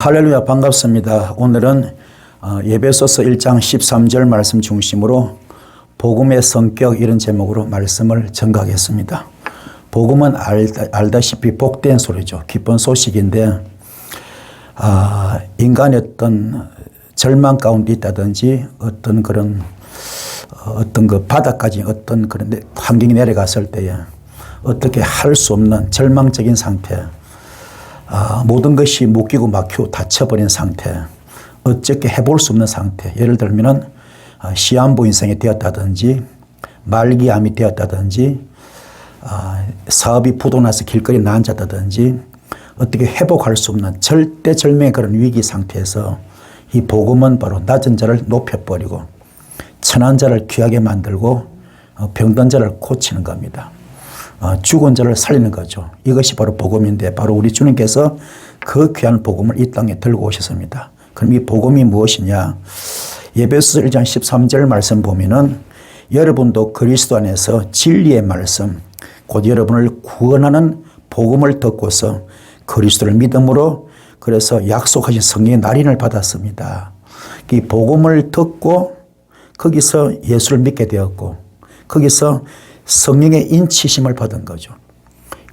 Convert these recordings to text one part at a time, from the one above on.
할렐루야, 반갑습니다. 오늘은 에베소서 1장 13절 말씀 중심으로 복음의 성격 이런 제목으로 말씀을 전가하겠습니다. 복음은 알다시피 복된 소리죠. 기쁜 소식인데 인간의 어떤 절망 가운데 있다든지 어떤 그런 그 바닥까지 어떤 그런 환경이 내려갔을 때에 어떻게 할 수 없는 절망적인 상태, 모든 것이 묶이고 막히고 닫혀버린 상태, 어떻게 해볼 수 없는 상태. 예를 들면은 시한부 인생이 되었다든지 말기암이 되었다든지 사업이 부도나서 길거리에 나앉았다든지 어떻게 회복할 수 없는 절대절명의 그런 위기 상태에서 이 복음은 바로 낮은 자를 높여버리고 천한 자를 귀하게 만들고 병든 자를 고치는 겁니다. 죽은 자를 살리는 거죠. 이것이 바로 복음인데 바로 우리 주님께서 그 귀한 복음을 이 땅에 들고 오셨습니다. 그럼 이 복음이 무엇이냐? 에베소서 1장 13절 말씀 보면은 여러분도 그리스도 안에서 진리의 말씀, 곧 여러분을 구원하는 복음을 듣고서 그리스도를 믿음으로 그래서 약속하신 성령의 날인을 받았습니다. 이 복음을 듣고 거기서 예수를 믿게 되었고 거기서 성령의 인치심을 받은 거죠.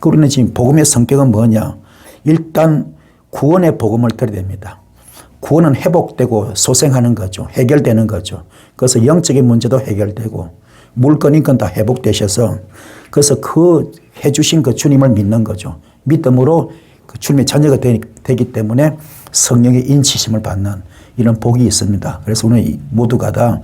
우리는 지금 복음의 성격은 뭐냐? 일단 구원의 복음을 들어야 됩니다. 구원은 회복되고 소생하는 거죠. 해결되는 거죠. 그래서 영적인 문제도 해결되고 물건 인권 다 회복되셔서 그래서 그 해주신 그 주님을 믿는 거죠. 믿음으로 그 주님의 자녀가 되기 때문에 성령의 인치심을 받는 이런 복이 있습니다. 그래서 오늘 모두가 다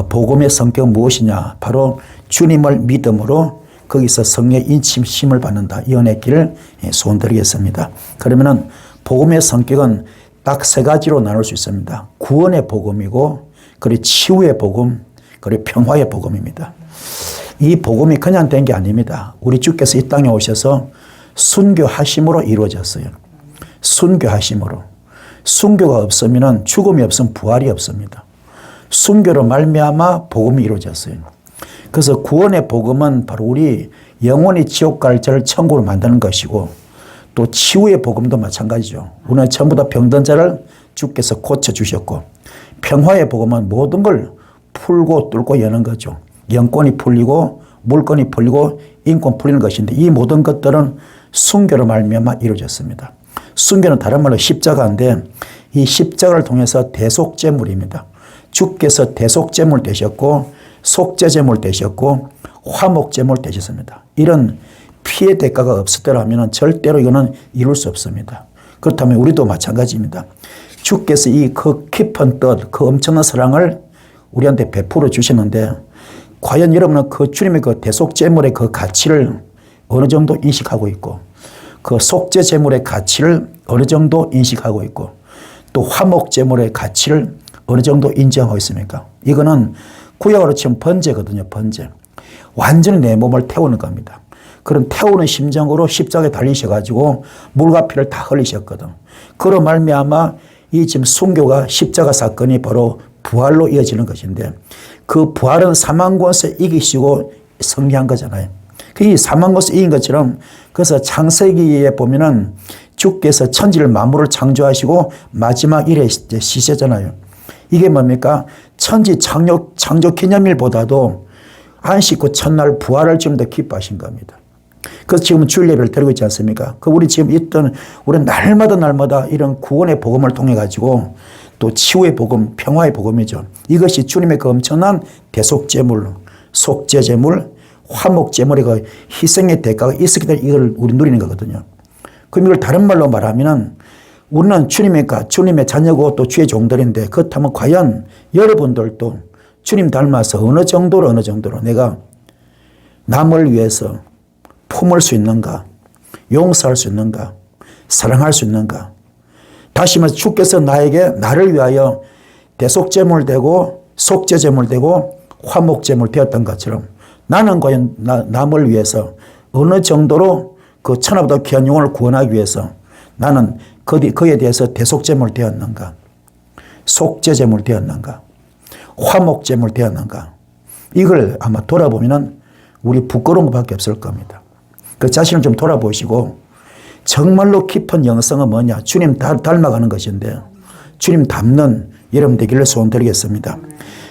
복음의 성격은 무엇이냐? 바로 주님을 믿음으로 거기서 성령의 인치심을 받는다. 이 은혜의 길을 소원드리겠습니다. 그러면은 복음의 성격은 딱 세 가지로 나눌 수 있습니다. 구원의 복음이고, 그리고 치유의 복음, 그리고 평화의 복음입니다. 이 복음이 그냥 된 게 아닙니다. 우리 주께서 이 땅에 오셔서 순교하심으로 이루어졌어요. 순교하심으로. 순교가 없으면 죽음이 없으면 부활이 없습니다. 순교로 말미암아 복음이 이루어졌어요. 그래서 구원의 복음은 바로 우리 영원히 지옥 갈 자를 천국으로 만드는 것이고 또 치유의 복음도 마찬가지죠. 우리는 전부 다 병든 자를 주께서 고쳐주셨고 평화의 복음은 모든 걸 풀고 뚫고 여는 거죠. 영권이 풀리고 물권이 풀리고 인권 풀리는 것인데 이 모든 것들은 순교로 말미암아 이루어졌습니다. 순교는 다른 말로 십자가인데 이 십자가를 통해서 대속제물입니다. 주께서 대속제물 되셨고 속죄제물 되셨고 화목제물 되셨습니다. 이런 피해 대가가 없었더라면 절대로 이거는 이룰 수 없습니다. 그렇다면 우리도 마찬가지입니다. 주께서 이 그 깊은 뜻, 그 엄청난 사랑을 우리한테 베풀어 주시는데 과연 여러분은 그 주님의 그 대속제물의 그 가치를 어느 정도 인식하고 있고 그 속죄제물의 가치를 어느 정도 인식하고 있고 또 화목제물의 가치를 어느 정도 인정하고 있습니까? 이거는 구약으로 치면 번제거든요. 번제. 완전히 내 몸을 태우는 겁니다. 그런 태우는 심정으로 십자가에 달리셔가지고 물과 피를 다 흘리셨거든. 그로 말미암아 이 지금 순교가 십자가 사건이 바로 부활로 이어지는 것인데 그 부활은 사망권세 이기시고 승리한 거잖아요. 이 사망권세 이긴 것처럼 그래서 창세기에 보면은 주께서 천지를 만물을 창조하시고 마지막 일에 쉬셨잖아요. 이게 뭡니까? 천지 창조 기념일보다도 안식 후 첫날 부활을 좀 더 기뻐하신 겁니다. 그래서 지금 주일 예배를 드리고 있지 않습니까? 우리 지금 우리 날마다 이런 구원의 복음을 통해 가지고 또 치유의 복음, 평화의 복음이죠. 이것이 주님의 그 엄청난 대속제물, 속죄제물, 화목제물의 그 희생의 대가가 있었기 때문에 이걸 우리 누리는 거거든요. 그럼 이걸 다른 말로 말하면은 우리는 주님의 자녀고 또 주의 종들인데 그렇다면 과연 여러분들도 주님 닮아서 어느 정도로 내가 남을 위해서 품을 수 있는가, 용서할 수 있는가, 사랑할 수 있는가. 다시 말해서 주께서 나를 위하여 대속제물 되고 속죄제물 되고 화목제물 되었던 것처럼 나는 과연 남을 위해서 어느 정도로 그 천하보다 귀한 영혼을 구원하기 위해서 나는 그에 대해서 대속제물 되었는가, 속죄제물 되었는가, 화목제물 되었는가. 이걸 아마 돌아보면 우리 부끄러운 것밖에 없을 겁니다. 그 자신을 좀 돌아보시고 정말로 깊은 영성은 뭐냐? 주님 닮아가는 것인데 주님 닮는 여러분 되기를 소원드리겠습니다.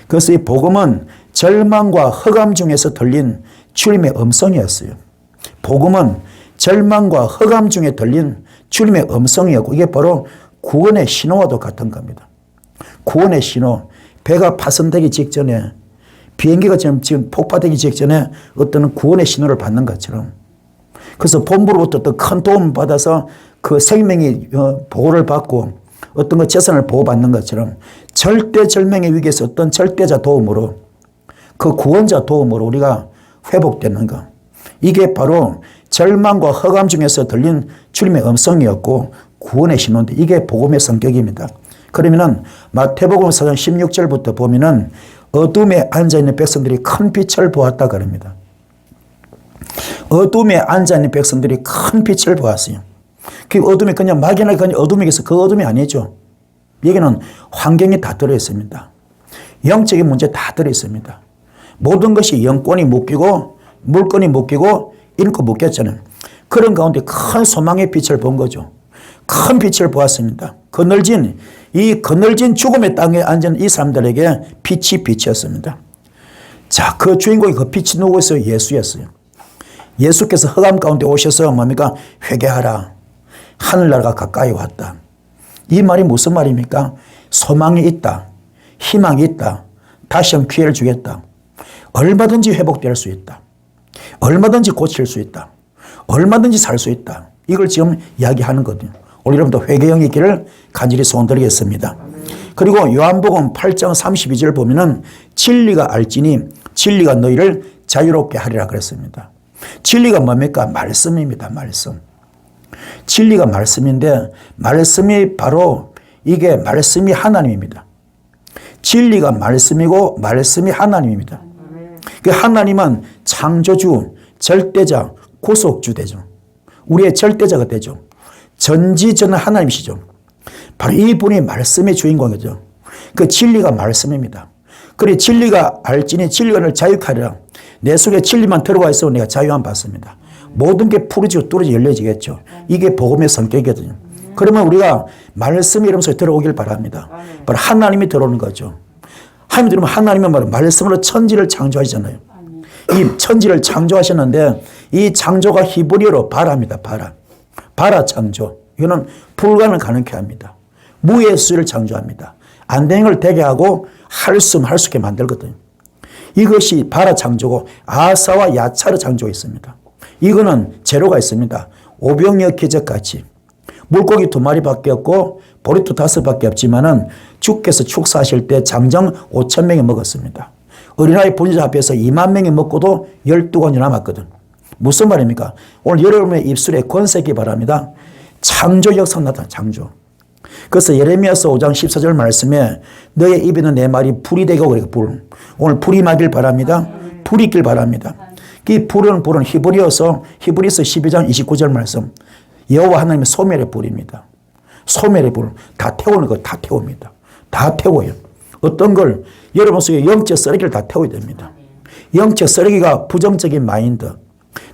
그래서 이 복음은 절망과 흑암 중에서 들린 주님의 음성이었어요. 복음은 절망과 흑암 중에 들린 주님의 음성이었고 이게 바로 구원의 신호와도 같은 겁니다. 구원의 신호. 배가 파손되기 직전에 비행기가 지금 폭파되기 직전에 어떤 구원의 신호를 받는 것처럼 그래서 본부로부터 어떤 큰 도움을 받아서 그 생명이 보호를 받고 어떤 그 재산을 보호받는 것처럼 절대절명의 위기에서 어떤 절대자 도움으로 그 구원자 도움으로 우리가 회복되는 것. 이게 바로 절망과 흑암 중에서 들린 주님의 음성이었고 구원의 신호인데 이게 복음의 성격입니다. 그러면은 마태복음 4장 16절부터 보면은 어둠에 앉아있는 백성들이 큰 빛을 보았다 그럽니다. 어둠에 앉아있는 백성들이 큰 빛을 보았어요. 그 어둠이 그냥 막연하게 그냥 어둠이겠어. 그 어둠이 아니죠. 여기는 환경이 다 들어있습니다. 영적인 문제 다 들어있습니다. 모든 것이 영권이 묶이고 물건이 묶이고 인권 묶였잖아요. 그런 가운데 큰 소망의 빛을 본 거죠. 큰 빛을 보았습니다. 그늘진 죽음의 땅에 앉은 이 사람들에게 빛이 빛이었습니다. 자, 그 주인공이 그 빛이 누구였어요? 예수였어요. 예수께서 흑암 가운데 오셔서 뭡니까? 회개하라. 하늘나라가 가까이 왔다. 이 말이 무슨 말입니까? 소망이 있다. 희망이 있다. 다시 한번 기회를 주겠다. 얼마든지 회복될 수 있다. 얼마든지 고칠 수 있다. 얼마든지 살 수 있다. 이걸 지금 이야기하는 거거든요. 오늘 여러분도 회개형이 있기를 간절히 소원드리겠습니다. 그리고 요한복음 8장 32절 보면은 진리가 알지니 진리가 너희를 자유롭게 하리라 그랬습니다. 진리가 뭡니까? 말씀입니다. 말씀. 진리가 말씀인데 말씀이 바로 이게 말씀이 하나님입니다. 진리가 말씀이고 말씀이 하나님입니다. 그 하나님은 창조주, 절대자, 구속주 되죠. 우리의 절대자가 되죠. 전지전능 하나님이시죠. 바로 이분이 말씀의 주인공이죠. 그 진리가 말씀입니다. 그래 진리가 알지니 진리가 너를 자유케 하리라. 내 속에 진리만 들어와 있으면 내가 자유함 받습니다. 모든 게 푸르지고 뚫어지고 열려지겠죠. 이게 복음의 성격이거든요. 그러면 우리가 말씀이 이름 속에 들어오길 바랍니다. 바로 하나님이 들어오는 거죠. 하나님 들으면 하나님은 바로 말씀으로 천지를 창조하시잖아요. 이 천지를 창조하셨는데 이 창조가 히브리어로 바라입니다. 바라 창조. 이거는 불가능을 가능케 합니다. 무의 수를 창조합니다. 안 되는 걸 되게 하고 할 수 있게 만들거든요. 이것이 바라 창조고 아사와 야차로 창조했습니다. 이거는 재료가 있습니다. 오병이어 기적같이 물고기 2마리밖에 없고 보리토 5밖에 없지만은 주께서 축사하실 때 장정 5,000명이 먹었습니다. 어린아이 분자 앞에서 2만 명이 먹고도 12권이 남았거든. 무슨 말입니까? 오늘 여러분의 입술에 권세기 바랍니다. 창조 역사 나타나 창조. 그래서 예레미야서 5장 14절 말씀에 너의 입에는 내 말이 불이 되고 그래 불. 오늘 불이 나길 바랍니다. 불이 있길 바랍니다. 이 불은 히브리서 12장 29절 말씀. 여호와 하나님의 소멸의 불입니다. 소멸의 불. 다 태우는 거 다 태웁니다. 다 태워요. 어떤 걸 여러분 속에 영적 쓰레기를 다 태워야 됩니다. 영적 쓰레기가 부정적인 마인드,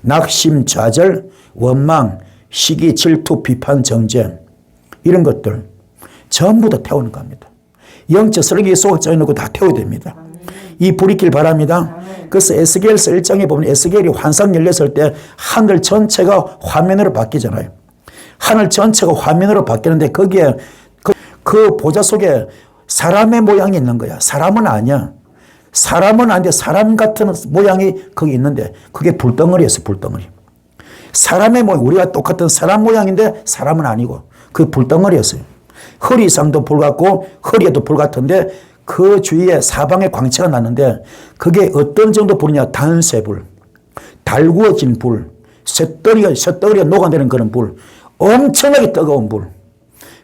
낙심, 좌절, 원망, 시기, 질투, 비판, 정죄 이런 것들 전부 다 태우는 겁니다. 영적 쓰레기 속에 짜여놓고 다 태워야 됩니다. 이 불이 있길 바랍니다. 그래서 에스겔서 1장에 보면 에스겔이 환상 열렸을 때 하늘 전체가 화면으로 바뀌잖아요. 하늘 전체가 화면으로 바뀌는데 거기에 그 보좌 속에 사람의 모양이 있는 거야. 사람은 아니야. 사람은 아닌데 사람 같은 모양이 거기 있는데 그게 불덩어리였어. 불덩어리. 사람의 모양, 우리가 똑같은 사람 모양인데 사람은 아니고 그 불덩어리였어요. 허리 이상도 불 같고 허리에도 불 같은데 그 주위에 사방에 광채가 났는데 그게 어떤 정도 불이냐. 단쇄불, 달구어진 불, 쇳덩이가 녹아내리는 그런 불, 엄청나게 뜨거운 불.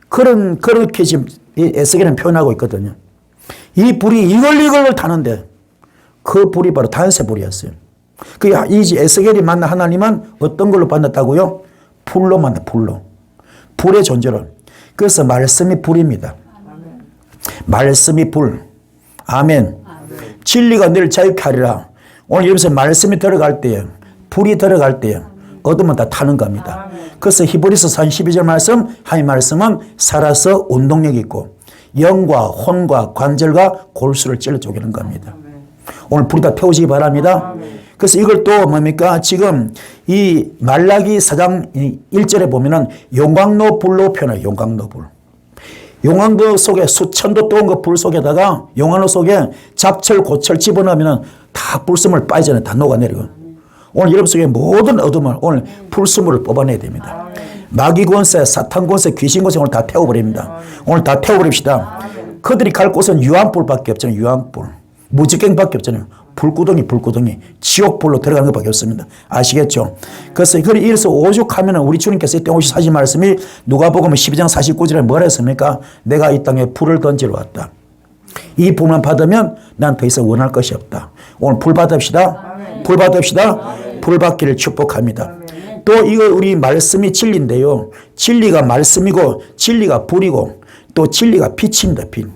그렇게 지금 에스겔은 표현하고 있거든요. 이 불이 이글이글 타는데 그 불이 바로 단쇄불이었어요. 이 에스겔이 만난 하나님은 어떤 걸로 만났다고요? 불로 만나, 불로. 불의 존재로. 그래서 말씀이 불입니다. 말씀이 불. 아멘. 진리가 늘 자유케 하리라. 오늘 여기서 말씀이 들어갈 때에 불이 들어갈 때에 어둠은 다 타는 겁니다. 그래서 히브리서 4장 12절 말씀, 하나님 말씀은 살아서 운동력이 있고 영과 혼과 관절과 골수를 찔러 쪼개는 겁니다. 오늘 불이 다 태우시기 바랍니다. 그래서 이걸 또 뭡니까? 지금 이 말라기 4장 1절에 보면은 용광로 불로 표현해요. 용광로 불. 용광로 속에 수천도 뜨거운 그 불 속에다가 용광로 속에 잡철, 고철 집어넣으면 다 불순물 빠지잖아요. 다 녹아내리고. 오늘 여러분 속에 모든 어둠을 오늘 불순물을 뽑아내야 됩니다. 마귀 권세, 사탄 권세, 귀신 권세 오늘 다 태워버립니다. 오늘 다 태워버립시다. 그들이 갈 곳은 유황불밖에 없잖아요. 유황불. 무지갱밖에 없잖아요. 불구덩이. 지옥불로 들어가는 것밖에 없습니다. 아시겠죠? 그래서 이래서 오죽하면 우리 주님께서 이때 오시 사신 말씀이 누가복음 12장 49절에 뭐라 했습니까? 내가 이 땅에 불을 던지러 왔다. 이 불만 받으면 난 더 이상 원할 것이 없다. 오늘 불 받읍시다. 불 받읍시다. 불 받기를 축복합니다. 또 이거 우리 말씀이 진리인데요. 진리가 말씀이고 진리가 불이고 또 진리가 빛입니다. 빛.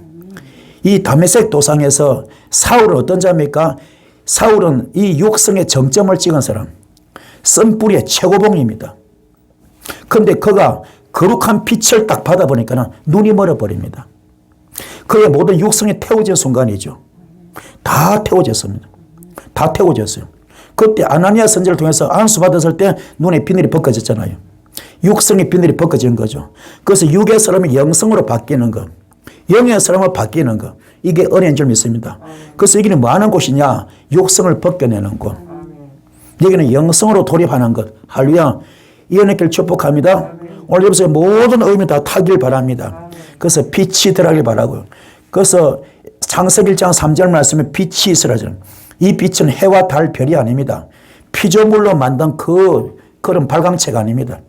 이 다메섹 도상에서 사울은 어떤 자입니까? 사울은 이 육성의 정점을 찍은 사람. 쓴뿌리의 최고봉입니다. 그런데 그가 거룩한 빛을 딱 받아보니까 눈이 멀어버립니다. 그의 모든 육성이 태워진 순간이죠. 다 태워졌습니다. 다 태워졌어요. 그때 아나니아 선지자를 통해서 안수 받았을 때 눈의 비늘이 벗겨졌잖아요. 육성의 비늘이 벗겨진 거죠. 그래서 육의 사람이 영성으로 바뀌는 것, 영의 사람으로 바뀌는 것, 이게 은혜인 줄 믿습니다. 그래서 여기는 뭐 하는 곳이냐? 육성을 벗겨내는 곳. 여기는 영성으로 돌입하는 것. 할렐루야. 이 은혜길 축복합니다. 오늘 여러분의 모든 의미 다 타길 바랍니다. 그래서 빛이 들어가길 바라고요. 그래서 창세기 1장 3절 말씀에 빛이 있으라죠. 이 빛은 해와 달, 별이 아닙니다. 피조물로 만든 그런 발광체가 아닙니다.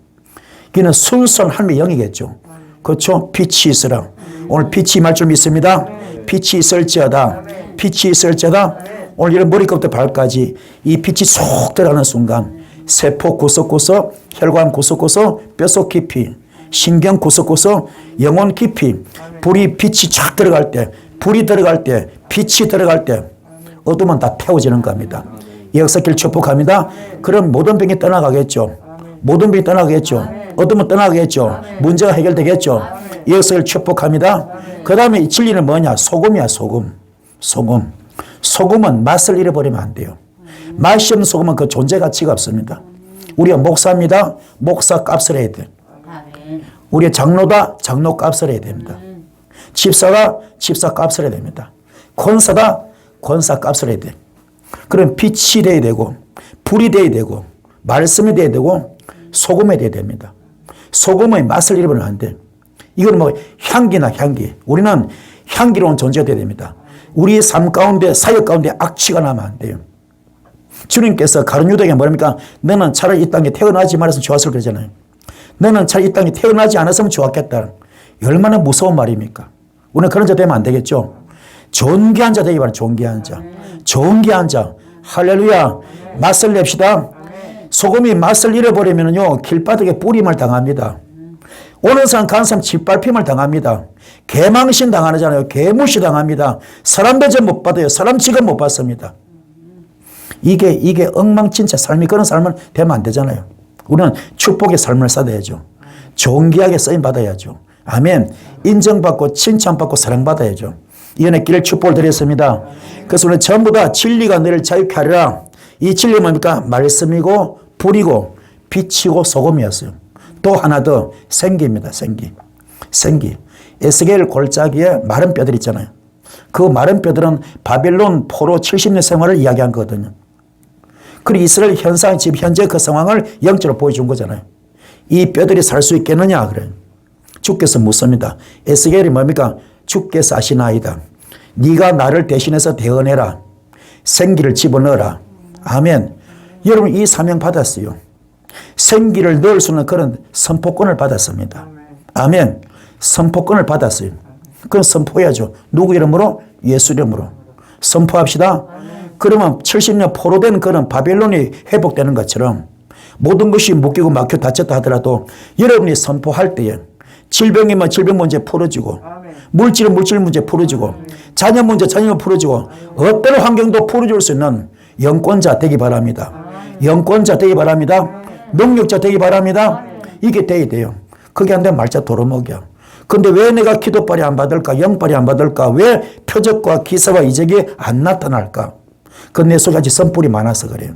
이는 순수한 하나님의 영이겠죠. 그렇죠? 빛이 있으라. 오늘 빛이 임할 줄 믿습니다. 빛이 있을지어다. 빛이 있을지어다. 오늘 이런 머리끝부터 발까지 이 빛이 쏙 들어가는 순간 세포 구석구석, 혈관 구석구석, 뼛속 깊이, 신경 구석구석, 영혼 깊이 빛이 쫙 들어갈 때, 불이 들어갈 때, 빛이 들어갈 때 어둠은 다 태워지는 겁니다. 역사길 축복합니다. 그럼 모든 병이 떠나가겠죠. 모든 병이 떠나가겠죠. 어둠은 떠나가겠죠. 문제가 해결되겠죠. 역사길 축복합니다. 그 다음에 이 진리는 뭐냐? 소금이야, 소금. 소금은 맛을 잃어버리면 안 돼요. 맛이 없는 소금은 그 존재 가치가 없습니다. 우리가 목사입니다. 목사 값을 해야 돼. 우리가 장로다. 장로 값을 해야 됩니다. 집사가 집사 값을 해야 됩니다. 권사다. 권사 값을 해야 돼. 그럼 빛이 돼야 되고 불이 돼야 되고 말씀이 돼야 되고 소금이 돼야 됩니다. 소금의 맛을 잃어버리면 안 돼. 이건 뭐 향기나 향기. 우리는 향기로운 존재가 돼야 됩니다. 우리의 삶 가운데 사역 가운데 악취가 나면 안 돼요. 주님께서 가룟 유다에게 뭐랍니까? 너는 차라리 이 땅에 태어나지 말았으면 좋았을 그러잖아요. 너는 차라리 이 땅에 태어나지 않았으면 좋았겠다. 얼마나 무서운 말입니까? 우리는 그런 자 되면 안 되겠죠. 존귀한 자 되기 바랍니다. 존귀한 자. 존귀한 자. 할렐루야. 맛을 냅시다. 소금이 맛을 잃어버리면요 길바닥에 뿌림을 당합니다. 오는 사람 가는 사람 짓밟힘을 당합니다. 개망신 당하잖아요. 개무시 당합니다. 사람 대접 못 받아요. 사람 취급 못 받습니다. 이게 엉망진짜 삶이 그런 삶은 되면 안 되잖아요. 우리는 축복의 삶을 살아야죠. 존귀하게 쓰임 받아야죠. 아멘. 인정받고 칭찬받고 사랑받아야죠. 이 은혜 길을 축복을 드렸습니다. 그래서 우리 전부 다 진리가 너를 자유케 하리라. 이 진리가 뭡니까? 말씀이고 불이고 빛이고 소금이었어요. 또 하나 더 생기입니다. 생기. 에스겔 골짜기에 마른 뼈들 있잖아요. 그 마른 뼈들은 바벨론 포로 70년 생활을 이야기한 거거든요. 그리고 이스라엘 지금 현재 그 상황을 영적으로 보여준 거잖아요. 이 뼈들이 살 수 있겠느냐 그래요. 주께서 묻습니다. 에스겔이 뭡니까? 주께서 아시나이다. 네가 나를 대신해서 대언해라. 생기를 집어넣어라. 아멘. 여러분 이 사명 받았어요. 생기를 넣을 수 있는 그런 선포권을 받았습니다. 아멘. 선포권을 받았어요. 그건 선포해야죠. 누구 이름으로? 예수 이름으로. 선포합시다. 그러면 70년 포로된 그런 바벨론이 회복되는 것처럼 모든 것이 묶이고 막혀 다쳤다 하더라도 여러분이 선포할 때에 질병이면 질병 문제 풀어지고 물질은 물질 문제 풀어지고 자녀 문제 자녀 풀어지고 어떤 환경도 풀어줄 수 있는 영권자 되기 바랍니다. 영권자 되기 바랍니다. 능력자 되기 바랍니다. 이게 돼야 돼요. 그게 안 되면 말자 도루묵이야. 근데 왜 내가 기도빨이 안 받을까? 영빨이 안 받을까? 왜 표적과 기사와 이적이 안 나타날까? 그건 내 속에 아직 쓴뿌리 많아서 그래요.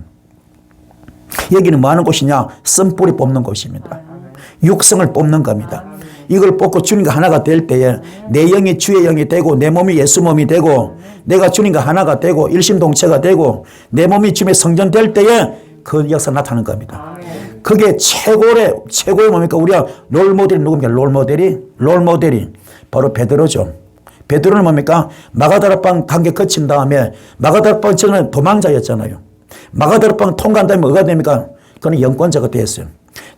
여기는 뭐 하는 곳이냐? 쓴뿌리 뽑는 곳입니다. 육성을 뽑는 겁니다. 이걸 뽑고 주님과 하나가 될 때에 내 영이 주의 영이 되고 내 몸이 예수 몸이 되고 내가 주님과 하나가 되고 일심동체가 되고 내 몸이 주님의 성전 될 때에 그 역사 나타나는 겁니다. 그게 최고의 뭡니까? 우리가 롤모델이 누굽니까? 롤모델이 바로 베드로죠. 베드로는 뭡니까? 마가다락방 단계 거친 다음에 마가다락방 전에는 도망자였잖아요. 마가다락방 통과한 다음에 뭐가 됩니까? 그는 영권자가 되었어요.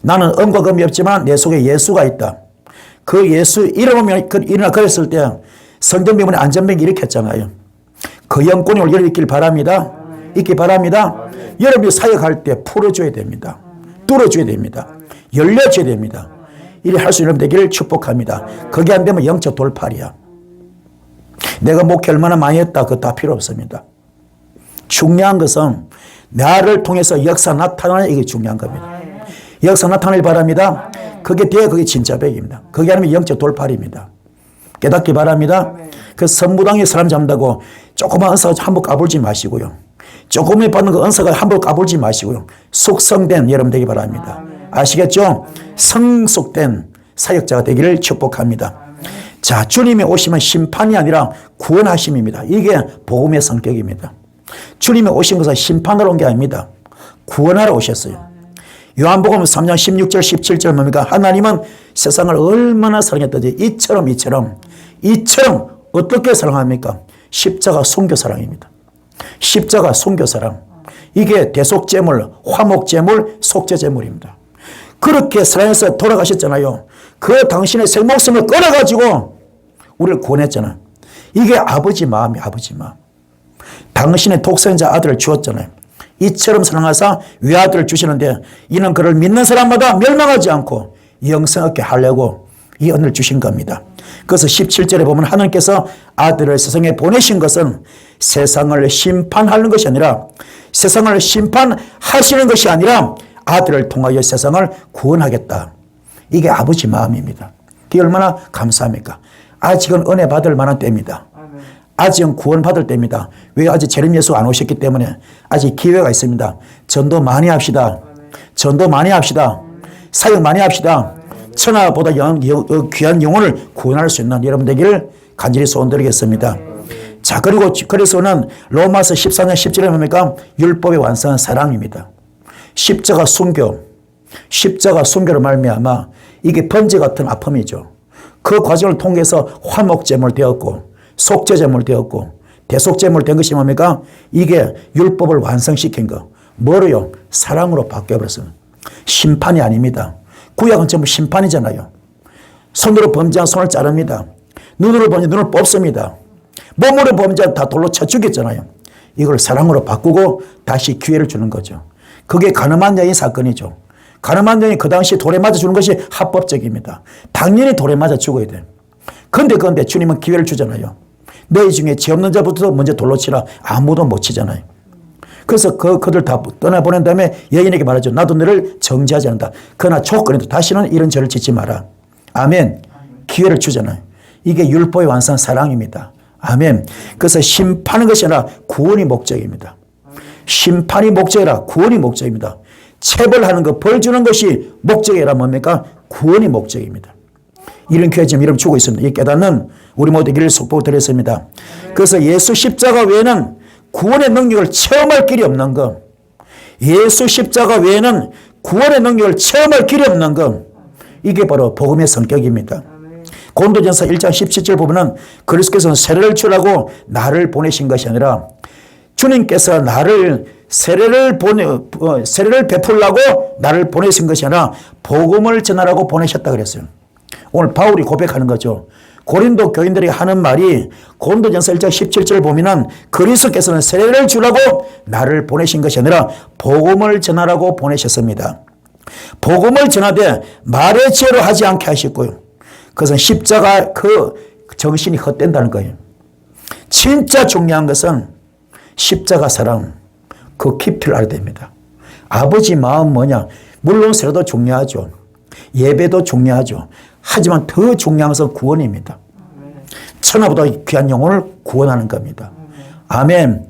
나는 음과 금이 없지만 내 속에 예수가 있다. 그 예수 일어나면 일어나 그랬을 때 성전병원에 안전병이 일으켰잖아요. 그 영권이 여러분 있길 바랍니다. 있기 바랍니다. 여러분이 사역할 때 풀어줘야 됩니다. 뚫어줘야 됩니다. 열려줘야 됩니다. 이래 할 수 있는 되기를 축복합니다. 그게 안 되면 영적 돌팔이야. 내가 목회 얼마나 많이 했다. 그거 다 필요 없습니다. 중요한 것은 나를 통해서 역사 나타나는 이게 중요한 겁니다. 역사 나타나길 바랍니다. 그게 돼야 그게 진짜 백입니다. 그게 아니면 영적 돌팔입니다. 깨닫기 바랍니다. 그 선무당에 사람 잡는다고 조그만 은사가 함부로 까불지 마시고요. 조금에 받는 그 은사가 함부로 까불지 마시고요. 숙성된 여러분 되기 바랍니다. 아시겠죠? 성숙된 사역자가 되기를 축복합니다. 자, 주님이 오시면 심판이 아니라 구원하심입니다. 이게 복음의 성격입니다. 주님이 오신 것은 심판하러 온 게 아닙니다. 구원하러 오셨어요. 요한복음 3장 16절 17절 뭡니까? 하나님은 세상을 얼마나 사랑했든지 이처럼 어떻게 사랑합니까? 십자가 순교 사랑입니다. 십자가 순교 사랑. 이게 대속제물, 화목제물, 속죄제물입니다. 그렇게 사랑해서 돌아가셨잖아요. 그 당신의 생목숨을 끊어가지고 우리를 구원했잖아요. 이게 아버지 마음이 아버지 마음. 당신의 독생자 아들을 주었잖아요. 이처럼 사랑하사 외아들을 주시는데 이는 그를 믿는 사람마다 멸망하지 않고 영생 얻게 하려고 이 은혜를 주신 겁니다. 그래서 17절에 보면 하나님께서 아들을 세상에 보내신 것은 세상을 심판하는 것이 아니라 세상을 심판하시는 것이 아니라 아들을 통하여 세상을 구원하겠다. 이게 아버지 마음입니다. 그게 얼마나 감사합니까? 아직은 은혜 받을 만한 때입니다. 아직은 구원받을 때입니다. 왜 아직 재림 예수가 안 오셨기 때문에 아직 기회가 있습니다. 전도 많이 합시다. 전도 많이 합시다. 사역 많이 합시다. 천하보다 귀한 영혼을 구원할 수 있는 여러분 되기를 간절히 소원드리겠습니다. 자, 그래서는 로마서 14장 10절에 뭡니까? 율법의 완성은 사랑입니다. 십자가 순교로 말미암아 이게 번제 같은 아픔이죠. 그 과정을 통해서 화목제물 되었고 속죄제물 되었고 대속제물 된 것이 뭡니까? 이게 율법을 완성시킨 거. 뭐로요? 사랑으로 바뀌어버렸습니다. 심판이 아닙니다. 구약은 전부 심판이잖아요. 손으로 범죄한 손을 자릅니다. 눈으로 범죄한 눈을 뽑습니다. 몸으로 범죄한 다 돌로 쳐 죽였잖아요. 이걸 사랑으로 바꾸고 다시 기회를 주는 거죠. 그게 가늠한 여인 사건이죠. 가늠한 여인이 그 당시 돌에 맞아 주는 것이 합법적입니다. 당연히 돌에 맞아 죽어야 돼요. 그런데 주님은 기회를 주잖아요. 너희 중에 죄 없는 자부터 먼저 돌로 치라. 아무도 못 치잖아요. 그래서 그들 다 떠나보낸 다음에 여인에게 말하죠. 나도 너를 정죄하지 않는다. 그러나 조건에도 다시는 이런 죄를 짓지 마라. 아멘. 기회를 주잖아요. 이게 율법의 완성 사랑입니다. 아멘. 그래서 심판하는 것이 아니라 구원이 목적입니다. 심판이 목적이라 구원이 목적입니다. 체벌하는 것, 벌 주는 것이 목적이라 뭡니까? 구원이 목적입니다. 이런 기회 지금 여러분 주고 있습니다. 이 깨닫는 우리 모두에게 속보드렸습니다. 그래서 예수 십자가 외에는 구원의 능력을 체험할 길이 없는 것. 예수 십자가 외에는 구원의 능력을 체험할 길이 없는 것. 이게 바로 복음의 성격입니다. 고린도전서 1장 17절 보면은 그리스도께서는 세례를 주라고 나를 보내신 것이 아니라 주님께서 나를 세례를 베풀라고 나를 보내신 것이 아니라 복음을 전하라고 보내셨다 그랬어요. 오늘 바울이 고백하는 거죠. 고린도 교인들이 하는 말이 고린도전서 1장 17절 보면은 그리스도께서는 세례를 주라고 나를 보내신 것이 아니라 복음을 전하라고 보내셨습니다. 복음을 전하되 말의 지혜로 하지 않게 하셨고요. 그것은 십자가 그 정신이 헛된다는 거예요. 진짜 중요한 것은 십자가 사랑, 그 깊이를 알아야 됩니다. 아버지 마음 뭐냐? 물론 세례도 중요하죠. 예배도 중요하죠. 하지만 더 중요한 것은 구원입니다. 천하보다 귀한 영혼을 구원하는 겁니다. 아멘.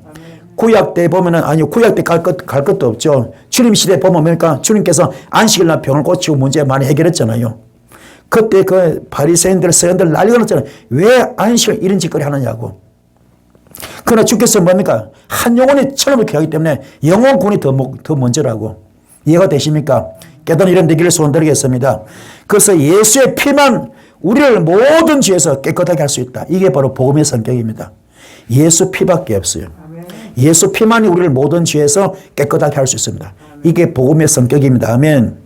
구약 때 보면은, 아니, 구약 때 갈 것도 없죠. 주님 시대 보면 뭡니까? 주님께서 안식일 날 병을 고치고 문제 많이 해결했잖아요. 그때 그 바리새인들, 서원들 난리가 났잖아요. 왜 안식을 이런 짓거리 하느냐고. 그러나 주께서 뭡니까? 한 영혼이 천하보다 귀하기 때문에 영혼 구원이 더 먼저라고. 이해가 되십니까? 깨닫는 이런 되기를 소원드리겠습니다. 그래서 예수의 피만 우리를 모든 죄에서 깨끗하게 할 수 있다. 이게 바로 복음의 성격입니다. 예수 피밖에 없어요. 예수 피만이 우리를 모든 죄에서 깨끗하게 할 수 있습니다. 이게 복음의 성격입니다. 아멘.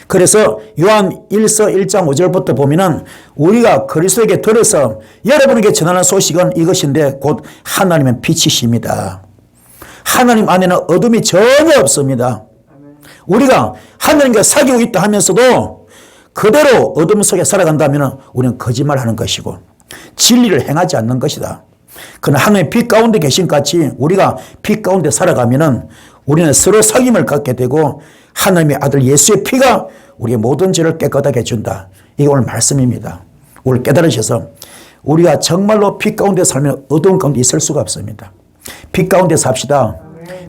그래서 요한 1서 1장 5절부터 보면은 우리가 그리스도에게 들어서 여러분에게 전하는 소식은 이것인데 곧 하나님은 빛이십니다. 하나님 안에는 어둠이 전혀 없습니다. 우리가 하나님과 사귀고 있다 하면서도 그대로 어둠 속에 살아간다면 우리는 거짓말하는 것이고 진리를 행하지 않는 것이다. 그러나 하나님의 빛 가운데 계신 같이 우리가 빛 가운데 살아가면 우리는 서로 사귐을 갖게 되고 하나님의 아들 예수의 피가 우리의 모든 죄를 깨끗하게 해준다. 이게 오늘 말씀입니다. 오늘 깨달으셔서 우리가 정말로 빛 가운데 살면 어두운 가운데 있을 수가 없습니다. 빛 가운데 삽시다.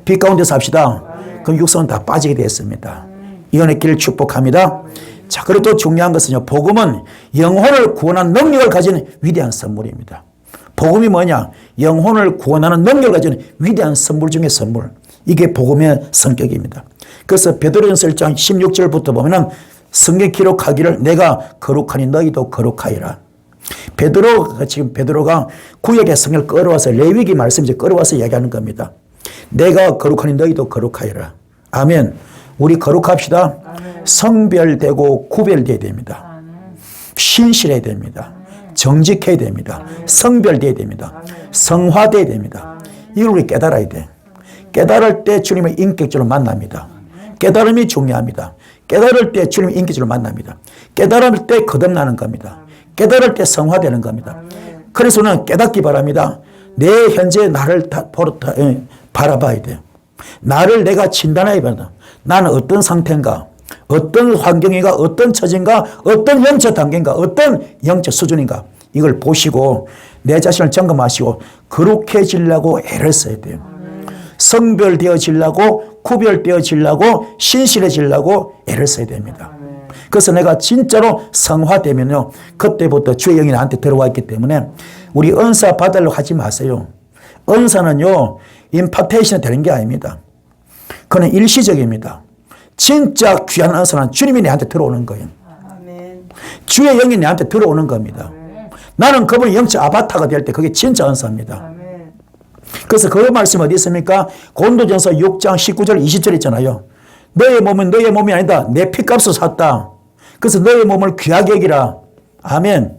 빛 가운데 삽시다. 그럼 육성은 다 빠지게 되었습니다. 이혼의 길을 축복합니다. 자, 그리고 또 중요한 것은요. 복음은 영혼을 구원하는 능력을 가진 위대한 선물입니다. 복음이 뭐냐? 영혼을 구원하는 능력을 가진 위대한 선물 중에 선물. 이게 복음의 성격입니다. 그래서 베드로전서 1장 16절부터 보면은 성경 기록하기를 내가 거룩하니 너희도 거룩하여라. 베드로가 구약의 성경을 끌어와서 레위기 말씀 이제 끌어와서 이야기하는 겁니다. 내가 거룩하니 너희도 거룩하여라. 아멘. 우리 거룩합시다. 아멘. 성별되고 구별되어야 됩니다. 아멘. 신실해야 됩니다. 정직해야 됩니다. 아멘. 성별되어야 됩니다. 아멘. 성화되어야 됩니다. 이걸 우리 깨달아야 돼. 깨달을 때 주님을 인격적으로 만납니다. 깨달음이 중요합니다. 깨달을 때 주님을 인격적으로 만납니다. 깨달을 때 거듭나는 겁니다. 깨달을 때 성화되는 겁니다. 그래서 저는 깨닫기 바랍니다. 내 현재 나를 바라봐야 돼요. 나를 내가 진단해야 된다. 나는 어떤 상태인가? 어떤 환경인가? 어떤 처진가? 어떤 영적 단계인가? 어떤 영적 수준인가? 이걸 보시고 내 자신을 점검하시고 거룩해지려고 애를 써야 돼요. 성별되어지려고 구별되어지려고 신실해지려고 애를 써야 됩니다. 그래서 내가 진짜로 성화되면요. 그때부터 주의 영이 나한테 들어와 있기 때문에 우리 은사 받으려고 하지 마세요. 은사는요. 임파테이션이 되는 게 아닙니다. 그건 일시적입니다. 진짜 귀한 은사는 주님이 내한테 들어오는 거예요. 주의 영이 내한테 들어오는 겁니다. 나는 그분의 영적 아바타가 될 때 그게 진짜 은사입니다. 그래서 그 말씀 어디 있습니까? 고린도전서 6장 19절 20절 있잖아요. 너의 몸은 너의 몸이 아니다. 내 피값으로 샀다. 그래서 너의 몸을 귀하게 여기라. 아멘.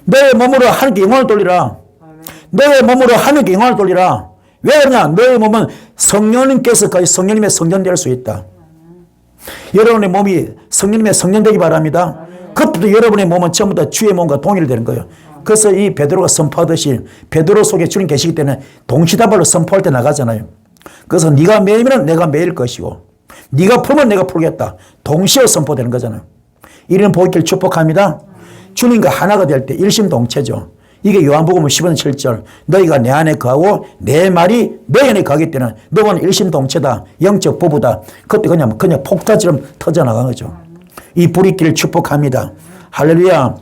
너의 몸으로 하나님께 영광을 돌리라. 너의 몸으로 하나님께 영광을 돌리라. 왜 그러냐? 너의 몸은 성령님께서까지 성령님의 성전 될 수 있다. 여러분의 몸이 성령님의 성전 되기 바랍니다. 그때도 여러분의 몸은 전부 다 주의 몸과 동일되는 거예요. 그래서 이 베드로가 선포하듯이 베드로 속에 주님 계시기 때문에 동시다발로 선포할 때 나가잖아요. 그래서 네가 매이면 내가 매일 것이고 네가 풀면 내가 풀겠다. 동시에 선포되는 거잖아요. 이런 복을 축복합니다. 주님과 하나가 될 때 일심동체죠. 이게 요한복음 10장 7절 너희가 내 안에 거하고 내 말이 너희 안에 거하기 때문에 너는 일심동체다. 영적 부부다. 그때 그냥 폭탄처럼 터져나간 거죠. 이 불이 길을 축복합니다. 할렐루야.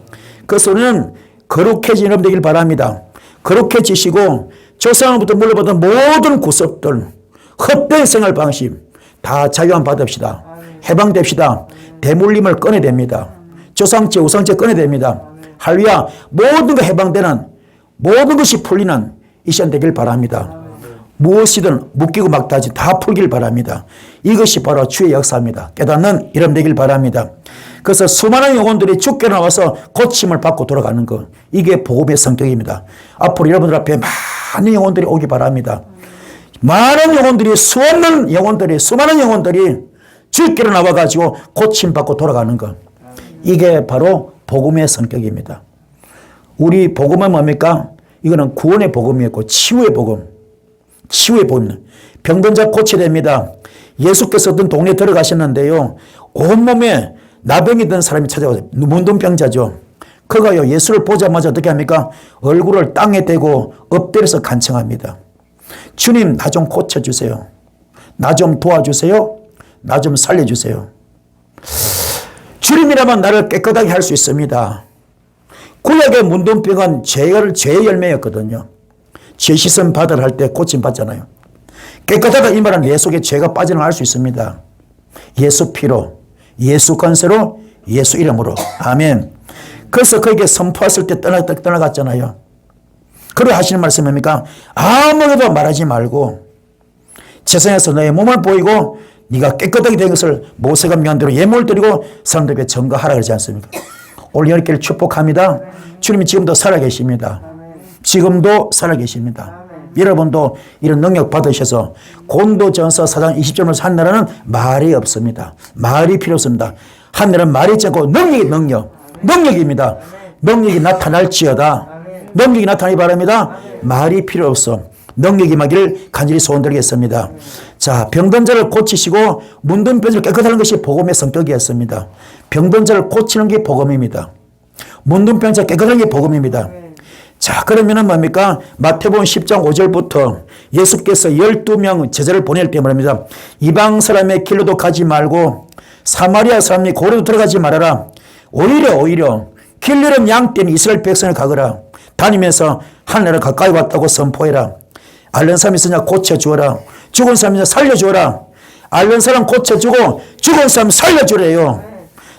그래서 우리는 거룩해지는 되길 바랍니다. 거룩해지시고 조상으로부터 물려받은 모든 구습들 헛된 생활 방식 다 자유함 받읍시다. 해방됩시다. 대물림을 꺼내야 됩니다. 조상죄 우상죄 꺼내야 됩니다. 할렐루야. 모든 거 해방되는 모든 것이 풀리는 이 시간 되길 바랍니다. 무엇이든 묶이고 막다지 다 풀길 바랍니다. 이것이 바로 주의 역사입니다. 깨닫는 이름 되길 바랍니다. 그래서 수많은 영혼들이 죽게 나와서 고침을 받고 돌아가는 것. 이게 복음의 성격입니다. 앞으로 여러분들 앞에 많은 영혼들이 오기 바랍니다. 많은 영혼들이 수많은 영혼들이 죽게 나와가지고 고침 받고 돌아가는 것. 이게 바로 복음의 성격입니다. 우리 복음은 뭡니까? 이거는 구원의 복음이었고 치유의 복음. 치유의 복음입니다. 병든 자 고쳐야 됩니다. 예수께서 어떤 동네에 들어가셨는데요. 온몸에 나병이 든 사람이 찾아와서 문둥병자죠. 그가요 예수를 보자마자 어떻게 합니까? 얼굴을 땅에 대고 엎드려서 간청합니다. 주님 나 좀 고쳐주세요. 나 좀 도와주세요. 나 좀 살려주세요. 주님이라면 나를 깨끗하게 할 수 있습니다. 구약의 문둥병은 죄의 열매였거든요. 죄 씻음 받으러 할 때 고침 받잖아요. 깨끗하다 이 말은 내 속에 죄가 빠지는 걸 알 수 있습니다. 예수 피로, 예수 권세로, 예수 이름으로. 아멘. 그래서 그에게 선포했을 때 떠나갔잖아요. 그래 하시는 말씀이 뭡니까? 아무것도 말하지 말고 세상에서 너의 몸을 보이고 네가 깨끗하게 된 것을 모세가 명한 대로 예물을 드리고 사람들에게 전가하라 그러지 않습니까? 오늘 여러분께를 축복합니다. 주님이 지금도 살아계십니다. 지금도 살아계십니다. 여러분도 이런 능력 받으셔서 고린도전서 4장 20절에서 하늘에는 말이 없습니다. 말이 필요 없습니다. 하늘은 말이 있지 않고 능력입니다. 능력이 나타날지어다. 능력이 나타나기 바랍니다. 말이 필요 없어. 능력이 임하기를 간절히 소원드리겠습니다. 자, 병든 자를 고치시고 문둥병을 깨끗하는 것이 복음의 성격이었습니다. 병든 자를 고치는 게 복음입니다. 문둥병자 깨끗한 게 복음입니다. 자, 그러면은 뭡니까? 마태복음 10장 5절부터 예수께서 12명 제자를 보낼 때 말입니다. 이방 사람의 길로도 가지 말고 사마리아 사람이 고래도 들어가지 말아라. 오히려 길 잃은 양 때문에 이스라엘 백성을 가거라. 다니면서 하늘을 가까이 왔다고 선포해라. 앓는 사람이 있으냐 고쳐주어라. 죽은 사람이 있으냐 살려주어라. 앓는 사람 고쳐주고 죽은 사람 살려주래요.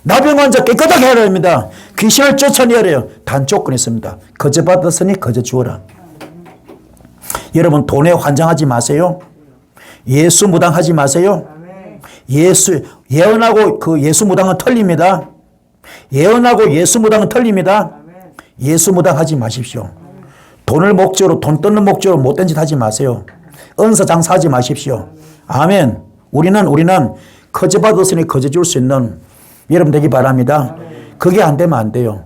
나병 환자 깨끗하게 하라 합니다. 귀신을 쫓아내야 단 조건이 있습니다. 거저 받았으니 거저 주어라. 여러분 돈에 환장하지 마세요. 예수 무당하지 마세요. 예언하고 그 예수 무당은 틀립니다. 예언하고 예수 무당은 틀립니다. 예수 무당하지 마십시오. 돈을 목적으로 돈 뜯는 목적으로 못된 짓 하지 마세요. 은사 장사하지 마십시오. 아멘. 우리는 거저 받았으니 거저 줄 수 있는 여러분 되기 바랍니다. 그게 안 되면 안 돼요.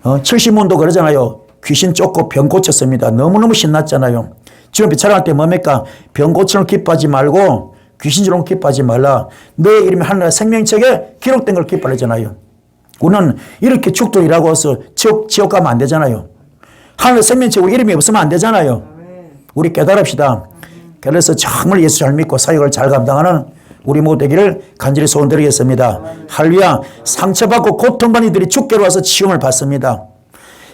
70문도 그러잖아요. 귀신 쫓고 병 고쳤습니다. 너무너무 신났잖아요. 지금 비찰할 때 뭡니까? 병 고치는 기뻐하지 말고 귀신 주는 기뻐하지 말라. 너의 이름이 하늘의 생명책에 기록된 걸 기뻐하잖아요. 우리는 이렇게 죽도 일하고 해서 지옥 가면 안 되잖아요. 하늘 생명책으로 이름이 없으면 안 되잖아요. 우리 깨달읍시다. 그래서 정말 예수 잘 믿고 사역을 잘 감당하는 우리 모두 되기를 간절히 소원드리겠습니다. 할렐루야. 상처받고 고통받는 이들이 주께로 와서 치움을 받습니다.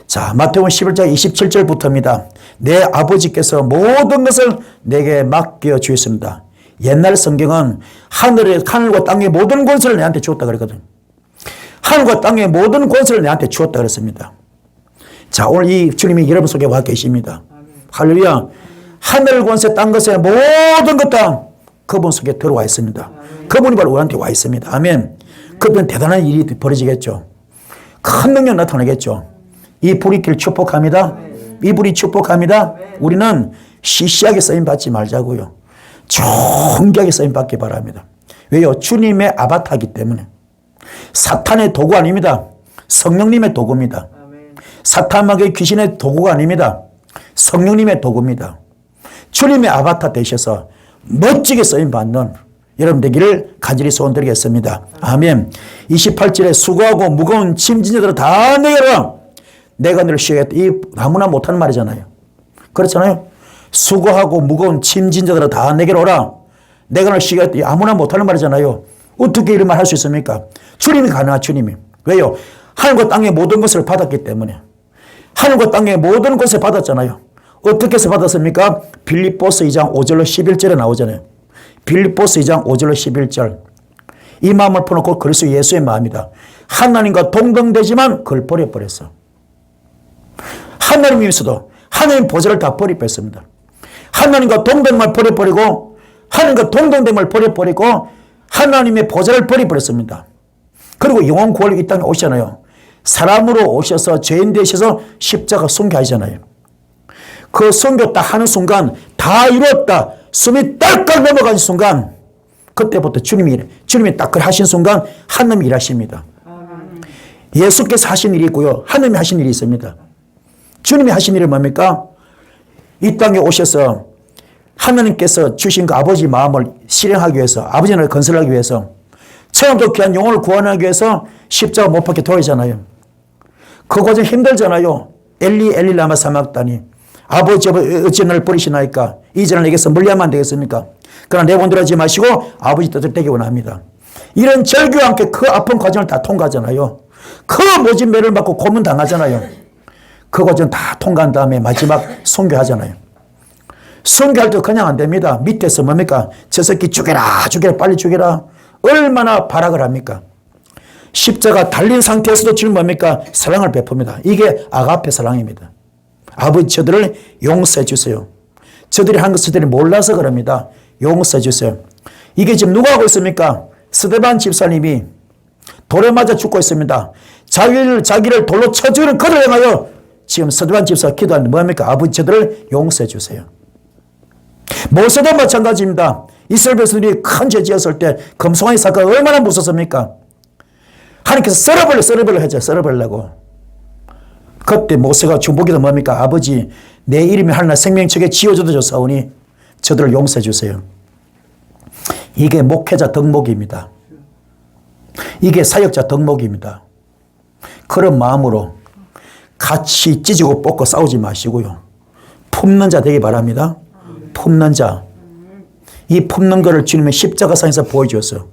자, 마태복음 11장 27절부터입니다. 내 아버지께서 모든 것을 내게 맡겨 주셨습니다. 옛날 성경은 하늘과 땅의 모든 권세를 내한테 주었다 그랬거든. 하늘과 땅의 모든 권세를 내한테 주었다 그랬습니다. 자, 오늘 이 주님이 여러분 속에 와 계십니다. 할렐루야. 하늘 권세, 땅 권세 모든 것 다 그분 속에 들어와 있습니다. 그분이 바로 우리한테 와 있습니다. 아멘. 그분 대단한 일이 벌어지겠죠. 큰 능력 나타나겠죠. 이 불이 길 축복합니다. 이 불이 축복합니다. 우리는 시시하게 쓰임 받지 말자고요. 존귀하게 쓰임 받기 바랍니다. 왜요? 주님의 아바타이기 때문에. 사탄의 도구 아닙니다. 성령님의 도구입니다. 사탄마귀 귀신의 도구가 아닙니다. 성령님의 도구입니다. 주님의 아바타 되셔서 멋지게 쓰임받는 여러분 되기를 간절히 소원드리겠습니다. 아멘. 28절에 수고하고 무거운 짐진자들아 다 내게라. 내가 너를 쉬겠다. 이 아무나 못하는 말이잖아요. 그렇잖아요. 수고하고 무거운 짐진자들아 다 내게로 오라. 내가 너를 쉬겠다. 아무나 못하는 말이잖아요. 어떻게 이런 말 할 수 있습니까? 주님이 가능한 주님이. 왜요? 하늘과 땅의 모든 것을 받았기 때문에. 하늘과 땅의 모든 것을 받았잖아요. 어떻게 해서 받았습니까? 빌립보서 2장 5절로 11절에 나오잖아요. 빌립보서 2장 5절로 11절. 이 마음을 퍼놓고 그리스도 예수의 마음이다. 하나님과 동등되지만 그걸 버려버렸어. 하나님이면서도 하나님 보좌를 다 버려버렸습니다. 하나님과 동등을 버려버리고 하나님과 동등됨을 버려버리고 하나님의 보좌를 버려버렸습니다. 그리고 영원 구원이 이 땅에 오시잖아요. 사람으로 오셔서 죄인 되셔서 십자가 순교하시잖아요. 그 순교 딱 하는 순간 다 이뤘다. 숨이 딸깍 넘어가는 순간 그때부터 주님이 딱 그걸 하신 순간 하나님이 일하십니다. 예수께서 하신 일이 있고요. 하나님이 하신 일이 있습니다. 주님이 하신 일은 뭡니까? 이 땅에 오셔서 하나님께서 주신 그 아버지 마음을 실행하기 위해서 아버지 나라를 건설하기 위해서 처음부터 귀한 영혼을 구원하기 위해서 십자가 못 박혀 돌아가잖아요. 그 과정 힘들잖아요. 엘리 엘리 라마 사막다니, 아버지 어찌 나를 버리시나이까, 이제는 내게서 멀리하면 안 되겠습니까? 그러나 내 본대로 하지 마시고 아버지 뜻을 되기 원합니다. 이런 절규와 함께 그 아픈 과정을 다 통과하잖아요. 그 모진 매를 받고 고문 당하잖아요. 그 과정 다 통과한 다음에 마지막 순교하잖아요. 순교할 때 그냥 안 됩니다. 밑에서 뭡니까? 저 새끼 죽여라, 죽여라, 빨리 죽여라. 얼마나 발악을 합니까? 십자가 달린 상태에서도 지금 뭡니까? 사랑을 베풉니다. 이게 아가페 사랑입니다. 아버지, 저들을 용서해 주세요. 저들이 한 것을 몰라서 그럽니다. 용서해 주세요. 이게 지금 누가 하고 있습니까? 스데반 집사님이 돌에 맞아 죽고 있습니다. 자기를 돌로 쳐 죽이는 그를 향하여 지금 스데반 집사가 기도하는데 뭡니까? 아버지, 저들을 용서해 주세요. 모세도 마찬가지입니다. 이스라엘 백성들이 큰 죄 지었을 때 금송아지 사건이 얼마나 무섭습니까? 하나님께서 썰어버려 하죠. 썰어버리려고. 그때 모세가 중보기도 뭡니까? 아버지, 내 이름이 하나 생명책에 지어줘도 좋사오니 저들을 용서해 주세요. 이게 목회자 덕목입니다. 이게 사역자 덕목입니다. 그런 마음으로 같이 찢고 뽑고 싸우지 마시고요. 품는 자 되기 바랍니다. 품는 자. 이 품는 거를 주님의 십자가상에서 보여주었어요.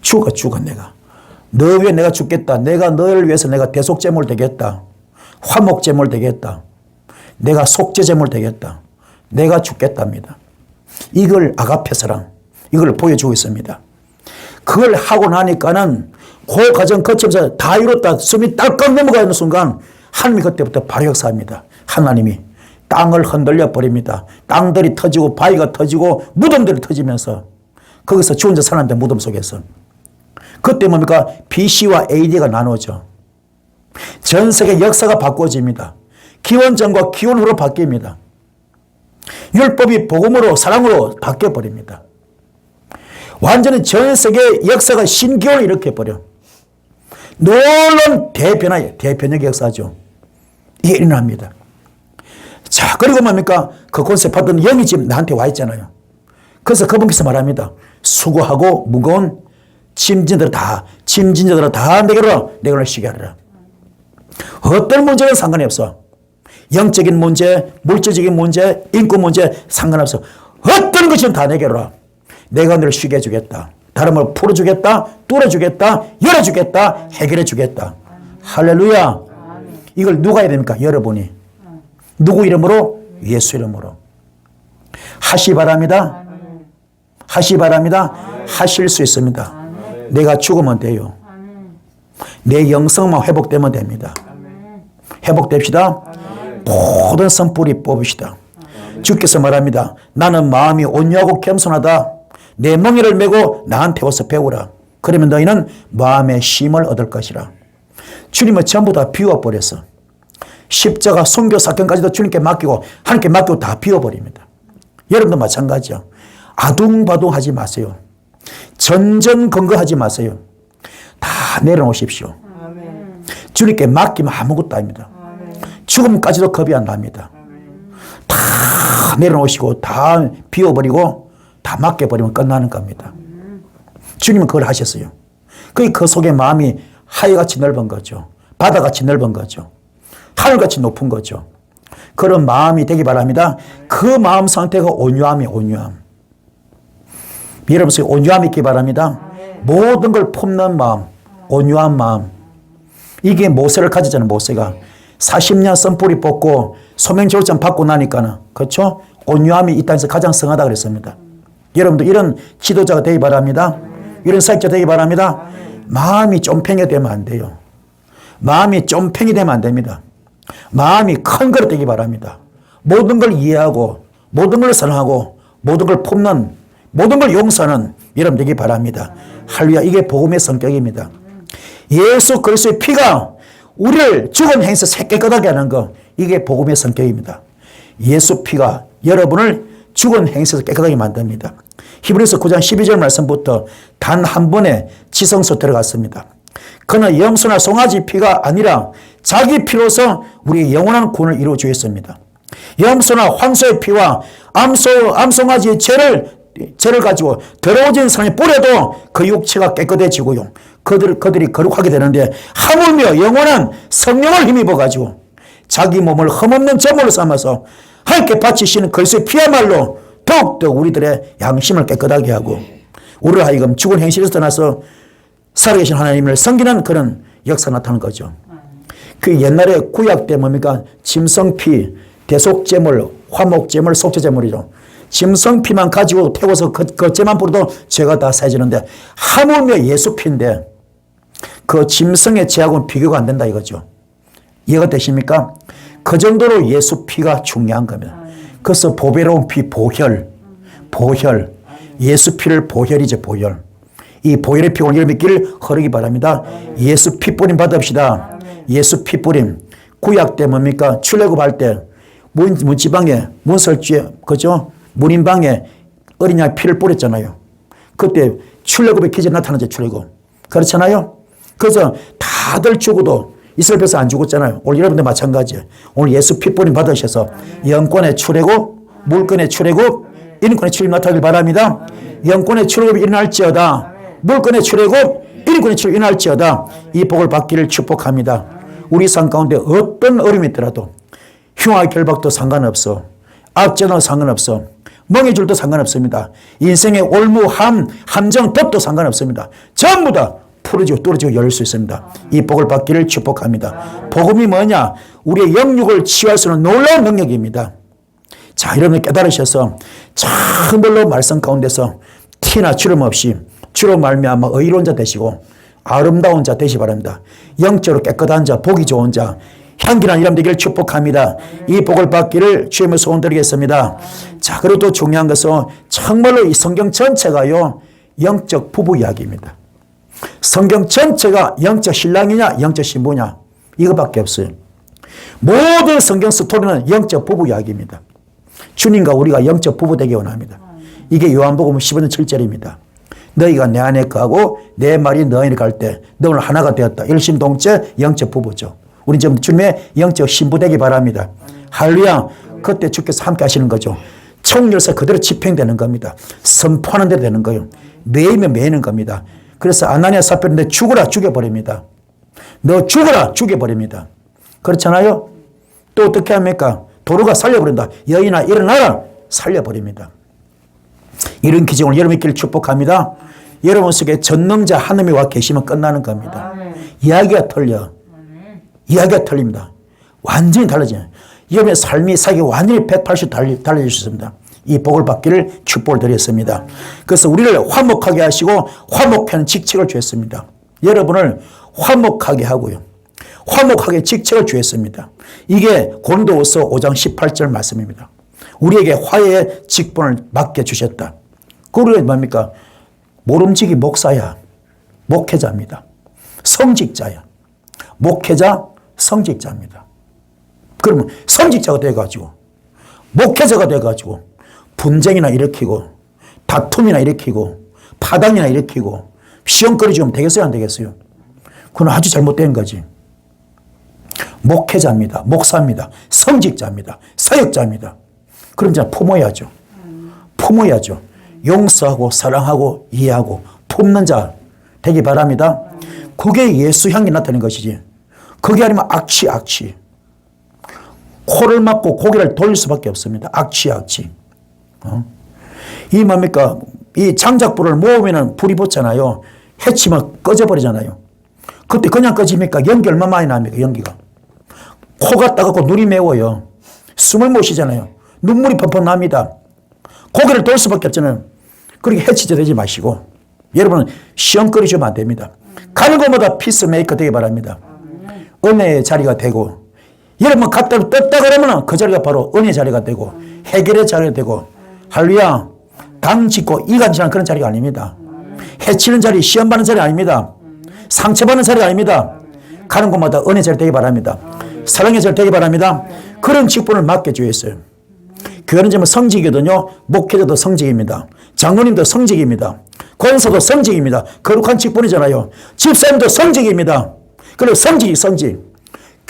죽어 내가. 너 위해 내가 죽겠다. 내가 너를 위해서 내가 대속제물 되겠다. 화목제물 되겠다. 내가 속죄제물 되겠다. 내가 죽겠답니다. 이걸 아가페 사랑, 이걸 보여주고 있습니다. 그걸 하고 나니까는 그 과정 거치면서 다 이뤘다. 숨이 딸깍 넘어가는 순간 하나님이 그때부터 바로 역사합니다. 하나님이 땅을 흔들려 버립니다. 땅들이 터지고 바위가 터지고 무덤들이 터지면서 거기서 죽은 자 살아난데 무덤 속에서. 그때 뭡니까? BC와 AD가 나누어져. 전 세계 역사가 바꿔집니다. 기원전과 기원후로 바뀝니다. 율법이 복음으로 사랑으로 바뀌어버립니다. 완전히 전 세계 역사가 신기원을 일으켜버려. 놀라운 대변화예요. 대변혁의 역사죠. 이게 일어납니다. 자, 그리고 뭡니까? 그곳에 받은 영이 지금 나한테 와 있잖아요. 그래서 그분께서 말합니다. 수고하고 무거운 짐진들아 다 내게로 쉬게 하라. 어떤 문제는 상관이 없어. 영적인 문제, 물질적인 문제, 인권 문제 상관없어. 어떤 것이든 다 내게로. 내가 너를 쉬게 해주겠다. 다른 걸 풀어주겠다, 뚫어주겠다, 열어주겠다, 해결해주겠다. 할렐루야. 이걸 누가 해야 됩니까? 여러분이. 누구 이름으로? 예수 이름으로. 하시 바랍니다. 하시 바랍니다. 하실 수 있습니다. 내가 죽으면 돼요. 내 영성만 회복되면 됩니다. 회복됩시다. 모든 선뿌리 뽑으시다. 주께서 말합니다. 나는 마음이 온유하고 겸손하다. 내 멍에를 메고 나한테 와서 배우라. 그러면 너희는 마음의 쉼을 얻을 것이라. 주님은 전부 다 비워버렸어. 십자가 순교 사건까지도 주님께 맡기고 하나님께 맡기고 다 비워버립니다. 여러분도 마찬가지요. 아둥바둥하지 마세요. 전전긍긍하지 마세요. 다 내려놓으십시오. 주님께 맡기면 아무것도 아닙니다. 죽음까지도 겁이 안 납니다. 다 내려놓으시고 다 비워버리고 다 맡겨버리면 끝나는 겁니다. 주님은 그걸 하셨어요. 그 속에 마음이 하늘같이 넓은 거죠. 바다같이 넓은 거죠. 하늘같이 높은 거죠. 그런 마음이 되기 바랍니다. 그 마음 상태가 온유함이에요. 온유함. 여러분 속에 온유함이 있기 바랍니다. 모든 걸 품는 마음, 온유한 마음. 이게 모세를 가지잖아요. 모세가 40년 선뿌리 뽑고 소명절전 받고 나니까는, 그렇죠? 온유함이 이 땅에서 가장 성하다 그랬습니다. 여러분도 이런 지도자가 되기 바랍니다. 이런 사역자 되기 바랍니다. 마음이 쫌팽이 되면 안 돼요. 마음이 쫌팽이 되면 안 됩니다. 마음이 큰 그릇 되기 바랍니다. 모든 걸 이해하고 모든 걸 사랑하고 모든 걸 품는, 모든 걸 용서하는 여러분 되기 바랍니다. 할렐루야. 이게 복음의 성격입니다. 예수 그리스도의 피가 우리를 죽은 행에서 깨끗하게 하는 것, 이게 복음의 성격입니다. 예수 피가 여러분을 죽은 행에서 깨끗하게 만듭니다. 히브리서 9장 12절 말씀부터 단 한 번에 지성소 들어갔습니다. 그는 염소나 송아지 피가 아니라 자기 피로서 우리의 영원한 구원을 이루어 주었습니다. 염소나 황소의 피와 암송아지의 죄를 죄를 가지고 더러워진 사람이 뿌려도 그 육체가 깨끗해지고요. 그들이 거룩하게 되는데 하물며 영원한 성령을 힘입어 가지고 자기 몸을 흠없는 제물로 삼아서 하나님께 바치시는 그리스도의 피야말로 더욱더 우리들의 양심을 깨끗하게 하고 우리를 하여금 죽은 행실에서 떠나서 살아계신 하나님을 섬기는 그런 역사가 나타나는 거죠. 그 옛날에 구약 때 뭡니까? 짐승피, 대속제물, 화목제물, 속죄제물이죠. 짐승피만 가지고 태워서 그 죄만 부르도 죄가 다 사해지는데 하물며 예수피인데 그 짐승의 죄하고는 비교가 안 된다 이거죠. 이해가 되십니까? 그 정도로 예수피가 중요한 겁니다. 그래서 보배로운 피, 보혈. 예수피를 보혈이죠, 보혈. 이 보혈의 피 오늘 믿기를 흐르기 바랍니다. 예수 피 뿌림 받읍시다. 예수 피 뿌림. 구약 때 뭡니까? 출애굽할 때 문지방에 문설주에 그죠? 문인방에 어린 양 피를 뿌렸잖아요. 그때 출애굽의 기적이 나타나죠. 출애굽. 그렇잖아요. 그래서 다들 죽어도 이스라엘 백성 안 죽었잖아요. 오늘 여러분들 마찬가지예요. 오늘 예수 피 뿌림 받으셔서 영권의 출애굽, 물권의 출애굽, 인권의 출애굽 나타나길 바랍니다. 영권의 출애굽이 일어날지어다. 물권의 출애굽, 인권의 출애굽이 일어날지어다. 이 복을 받기를 축복합니다. 우리 삶 가운데 어떤 어려움이 있더라도 흉악 결박도 상관없어. 악재도 상관없어. 멍해줄도 상관없습니다. 인생의 올무함, 함정, 법도 상관없습니다. 전부 다 풀어지고 뚫어지고 열릴 수 있습니다. 이 복을 받기를 축복합니다. 복음이 뭐냐? 우리의 영육을 치유할 수 있는 놀라운 능력입니다. 자, 여러분들 깨달으셔서 참말로 말씀 가운데서 티나 주름 없이 주로 말미암아 의로운 자 되시고 아름다운 자 되시 바랍니다. 영적으로 깨끗한 자, 복이 좋은 자, 향기난 이름 되기를 축복합니다. 이 복을 받기를 주님의 소원드리겠습니다. 자, 그리고 또 중요한 것은 정말로 이 성경 전체가요 영적 부부 이야기입니다. 성경 전체가 영적 신랑이냐 영적 신부냐 이거밖에 없어요. 모든 성경 스토리는 영적 부부 이야기입니다. 주님과 우리가 영적 부부 되기 원합니다. 이게 요한복음 15장 7절입니다. 너희가 내 안에 거하고 내 말이 너 안에 갈 때 너는 하나가 되었다. 일심동체 영적 부부죠. 우리 지금 주님의 영적 신부 되기 바랍니다. 할렐루야. 그때 주께서 함께 하시는 거죠. 총열사 그대로 집행되는 겁니다. 선포하는 데 되는 거예요. 매이면 매이는 겁니다. 그래서 아나니아 삽비라인데 죽어라 죽여버립니다. 너 죽어라 죽여버립니다. 그렇잖아요. 또 어떻게 합니까? 도로가 살려버린다. 여인아 일어나라 살려버립니다. 이런 기적을 여러분 있기를 축복합니다. 여러분 속에 전능자 하나님이 와 계시면 끝나는 겁니다. 이야기가 틀려. 이야기가 틀립니다. 완전히 달라져요. 여러분의 삶이 사기 완전히 180도 달라지셨습니다. 이 복을 받기를 축복을 드렸습니다. 그래서 우리를 화목하게 하시고 화목하는 직책을 주셨습니다. 여러분을 화목하게 하고요. 화목하게 직책을 주셨습니다. 이게 고린도후서 5장 18절 말씀입니다. 우리에게 화해의 직분을 맡겨주셨다. 그리고 뭡니까? 모름지기 목사야. 목회자입니다. 성직자야. 목회자, 성직자입니다. 그러면 성직자가 돼가지고 목회자가 돼가지고 분쟁이나 일으키고 다툼이나 일으키고 파당이나 일으키고 시험거리 주면 되겠어요? 안 되겠어요? 그건 아주 잘못된 거지. 목회자입니다. 목사입니다. 성직자입니다. 사역자입니다. 그럼 이제 품어야죠. 품어야죠. 용서하고 사랑하고 이해하고 품는 자 되기 바랍니다. 그게 예수 향기 나타내는 것이지. 그게 아니면 악취. 코를 막고 고개를 돌릴 수밖에 없습니다. 악취. 이 뭡니까? 이 장작불을 모으면 불이 붙잖아요. 해치면 꺼져버리잖아요. 그때 그냥 꺼집니까? 연기 얼마 많이 납니까? 연기가. 코가 따갑고 눈이 매워요. 숨을 못 쉬잖아요. 눈물이 펑펑 납니다. 고개를 돌 수밖에 없잖아요. 그렇게 해치지 되지 마시고 여러분은 시험거리 주면 안 됩니다. 가는 곳마다 피스메이커 되기 바랍니다. 은혜의 자리가 되고 여러분 갖다 떴다 그러면 그 자리가 바로 은혜의 자리가 되고 해결의 자리가 되고 할렐루야. 당 짓고 이간질하는 그런 자리가 아닙니다. 해치는 자리, 시험 받는 자리 아닙니다. 상처받는 자리가 아닙니다. 가는 곳마다 은혜의 자리 되기 바랍니다. 사랑의 자리 되기 바랍니다. 그런 직분을 맡겨주셨어요. 교회는 지금 성직이거든요. 목회자도 성직입니다. 장로님도 성직입니다. 권사도 성직입니다. 거룩한 직분이잖아요. 집사님도 성직입니다. 그리고 성직.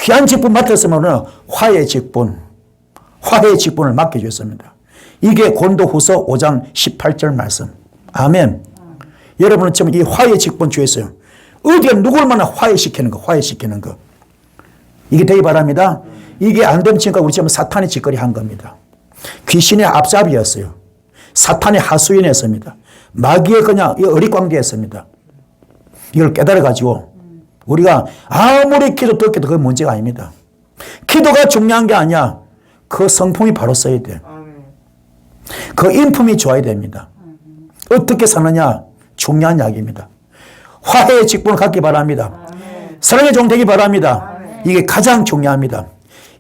귀한 직분 맡았으면 화해의 직분을 맡겨주셨습니다. 이게 고린도후서 5장 18절 말씀. 아멘. 여러분은 지금 이 화해 직분 주였어요. 어디가 누굴 만나 화해시키는 거, 화해시키는 거. 이게 되기 바랍니다. 이게 안 되면 지금까지 우리 지금 사탄이 짓거리 한 겁니다. 귀신의 앞잡이였어요. 사탄의 하수인이었습니다. 마귀의 그냥 어릿광대였습니다. 이걸 깨달아가지고 우리가 아무리 기도 더 기도 그건 문제가 아닙니다. 기도가 중요한 게 아니야. 그 성품이 바로 써야 돼. 그 인품이 좋아야 됩니다. 어떻게 사느냐 중요한 이야기입니다. 화해의 직분을 갖기 바랍니다. 사랑의 종 되기 바랍니다. 이게 가장 중요합니다.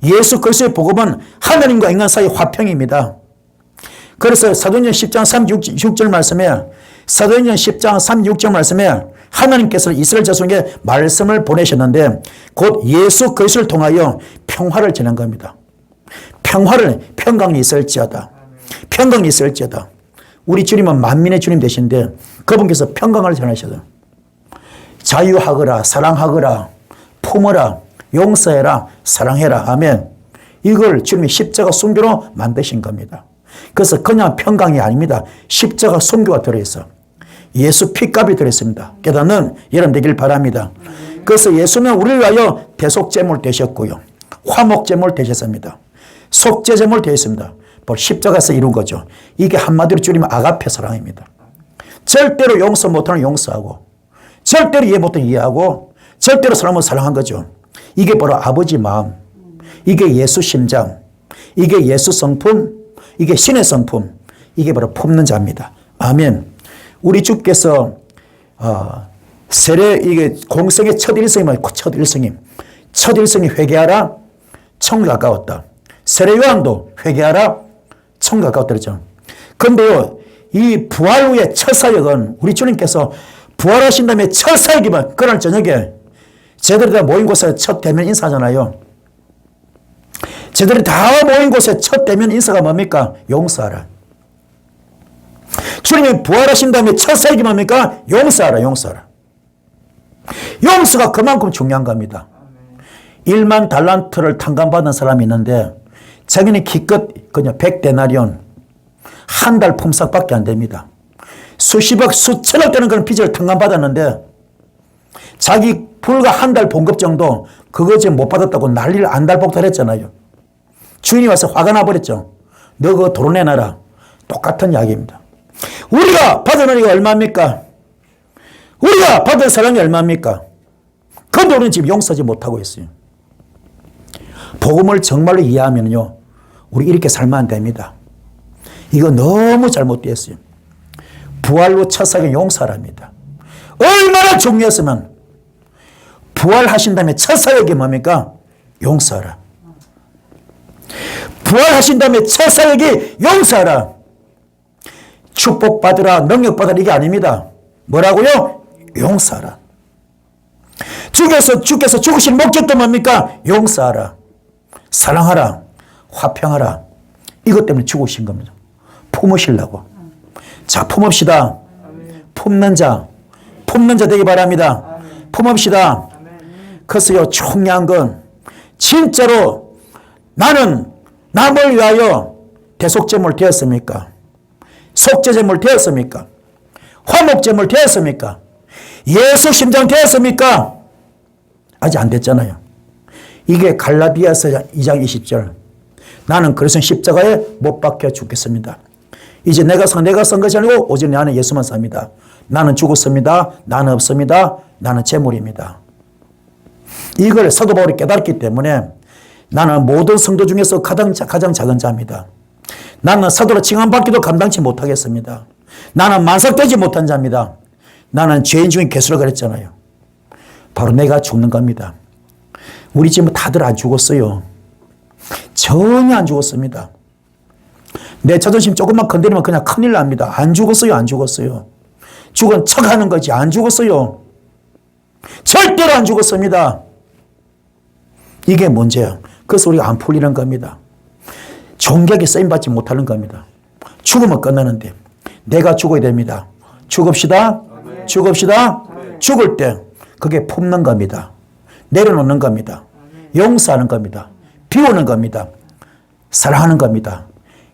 예수 그리스도의 복음은 하나님과 인간 사이의 화평입니다. 그래서 사도행전 10장 36절 말씀에 사도행전 10장 36절 말씀에 하나님께서 이스라엘 자손에게 말씀을 보내셨는데 곧 예수 그리스도를 통하여 평화를 전한 겁니다. 평강이 있을지어다. 평강이 있을지어다. 우리 주님은 만민의 주님 되신데 그분께서 평강을 전하셔서 자유하거라, 사랑하거라, 품어라, 용서해라, 사랑해라. 아멘. 이걸 주님이 십자가 순교로 만드신 겁니다. 그래서 그냥 평강이 아닙니다. 십자가 순교가 들어있어. 예수 피값이 들어있습니다. 깨닫는 여러분 되길 바랍니다. 그래서 예수는 우리를 위하여 대속제물 되셨고요. 화목제물 되셨습니다. 속죄제물 되었습니다. 십자가에서 이룬 거죠. 이게 한마디로 줄이면 아가페 사랑입니다. 절대로 용서 못하는 용서하고 절대로 이해 못하는 이해하고 절대로 사람을 사랑한 거죠. 이게 바로 아버지 마음. 이게 예수 심장. 이게 예수 성품. 이게 신의 성품. 이게 바로 품는 자입니다. 아멘. 우리 주께서 세례 이게 공생의 첫 일성이면 첫 일성이 회개하라 천국 가까웠다. 세례 요한도 회개하라 천국 가까웠다 그랬죠. 그런데요 이 부활 후의 첫 사역은 우리 주님께서 부활하신 다음에 첫 사역이면 그날 저녁에 제들이 다 모인 곳에 첫 대면 인사하잖아요. 제들이 다 모인 곳에 첫 대면 인사가 뭡니까? 용서하라. 주님이 부활하신 다음에 첫 사역이 뭡니까? 용서하라, 용서하라. 용서가 그만큼 중요한 겁니다. 1만 달란트를 탕감받은 사람이 있는데 자기는 기껏 그냥 100데나리온 한 달 품삯밖에 안 됩니다. 수십억, 수천억 되는 그런 빚을 탕감받았는데 자기 불과 한 달 봉급 정도 그거 지금 못 받았다고 난리를 안달복달했잖아요. 주인이 와서 화가 나버렸죠. 너 그거 도로내놔라. 똑같은 이야기입니다. 우리가 받은 은혜가 얼마입니까? 우리가 받은 사랑이 얼마입니까? 그런데 우리는 지금 용서하지 못하고 있어요. 복음을 정말로 이해하면요 우리 이렇게 살면 안 됩니다. 이거 너무 잘못되었어요. 부활로 첫 사역은 용서랍니다. 얼마나 중요했으면 부활하신 다음에 첫 사역이 뭡니까? 용서하라. 부활하신 다음에 첫 사역이 용서하라. 축복받으라, 능력받으라 이게 아닙니다. 뭐라고요? 용서하라. 주께서 죽으신 목적도 뭡니까? 용서하라. 사랑하라. 화평하라. 이것 때문에 죽으신 겁니다. 품으시려고. 자, 품읍시다. 품는 자 되기 바랍니다. 품읍시다. 그래서요, 중요한 건 진짜로 나는 남을 위하여 대속제물 되었습니까? 속죄제물 되었습니까? 화목제물 되었습니까? 예수 심장 되었습니까? 아직 안 됐잖아요. 이게 갈라디아서 2장 20절. 나는 그래서 십자가에 못 박혀 죽겠습니다. 이제 내가 선 것이 아니고 오직 내 안에 예수만 삽니다. 나는 죽었습니다. 나는 없습니다. 나는 재물입니다. 이걸 사도 바울이 깨달았기 때문에 나는 모든 성도 중에서 가장 작은 자입니다. 나는 사도로 칭함받기도 감당치 못하겠습니다. 나는 만삭되지 못한 자입니다. 나는 죄인 중에 괴수라 그랬잖아요. 바로 내가 죽는 겁니다. 우리 지금 다들 안 죽었어요. 전혀 안 죽었습니다. 내 자존심 조금만 건드리면 그냥 큰일 납니다. 안 죽었어요. 안 죽었어요. 죽은 척하는 거지. 안 죽었어요. 절대로 안 죽었습니다. 이게 문제야. 그래서 우리가 안 풀리는 겁니다. 존귀하게 쓰임받지 못하는 겁니다. 죽으면 끝나는데 내가 죽어야 됩니다. 죽읍시다. 죽읍시다. 죽을 때 그게 품는 겁니다. 내려놓는 겁니다. 용서하는 겁니다. 비우는 겁니다. 사랑하는 겁니다.